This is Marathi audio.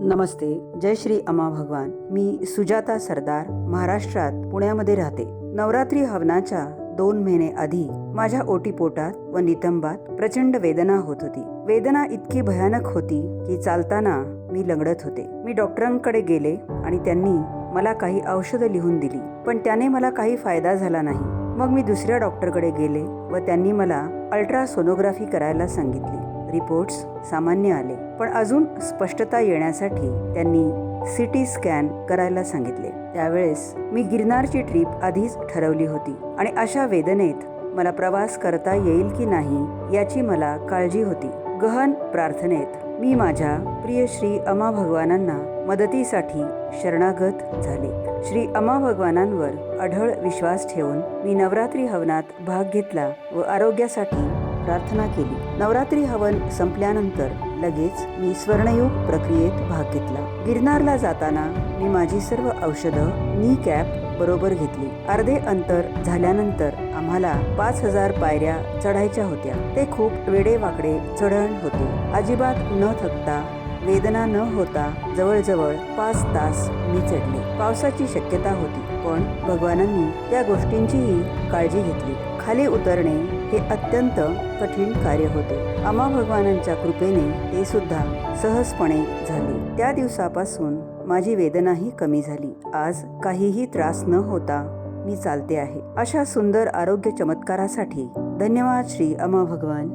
नमस्ते. जय श्री अमा भगवान. मी सुजाता सरदार, महाराष्ट्रात पुण्यामध्ये राहते. नवरात्री हवनाच्या 2 महिने आधी माझ्या ओटीपोटात व नितंबात प्रचंड वेदना होत होती. वेदना इतकी भयानक होती की चालताना मी लंगडत होते. मी डॉक्टरांकडे गेले आणि त्यांनी मला काही औषधं लिहून दिली, पण त्याने मला काही फायदा झाला नाही. मग मी दुसऱ्या डॉक्टरकडे गेले व त्यांनी मला अल्ट्रासोनोग्राफी करायला सांगितली. रिपोर्ट्स सामान्य आले, पण अजून स्पष्टता येण्यासाठी त्यांनी सिटी स्कॅन करायला सांगितले. त्यावेळेस मी गिरनारची ट्रिप आधीच ठरवली होती आणि अशा वेदनेत मला प्रवास करता येईल की नाही याची मला काळजी होती. गहन प्रार्थनेत मी माझ्या प्रिय श्री अमा भगवानांना मदतीसाठी शरणागत झाले. श्री अमा भगवानांवर अढळ विश्वास ठेवून मी नवरात्री हवनात भाग घेतला व आरोग्यासाठी प्रार्थना केली. नवरात्री हवन संपल्यानंतर लगेच मी स्वर्णयुग प्रक्रियेत भाग घेतला. गिरनारला जाताना मी माझी सर्व औषधं नी कॅप बरोबर घेतली. अर्धे अंतर झाल्यानंतर आम्हाला 5000 पायऱ्या चढायच्या होत्या. ते खूप वेडेवाकडे चढण होते. अजिबात न थकता, वेदना न होता जवळजवळ 5 तास मी चढले. पावसाची शक्यता होती, पण भगवानांनी त्या गोष्टींचीही काळजी घेतली. खाली उतरणे हे अत्यंत कठीण कार्य होते. अमा भगवानांच्या कृपेने ते सुद्धा सहजपणे झाले. त्या दिवसापासून माझी वेदनाही कमी झाली. आज काहीही त्रास न होता मी चालते आहे. अशा सुंदर आरोग्य चमत्कारासाठी धन्यवाद श्री अमा भगवान.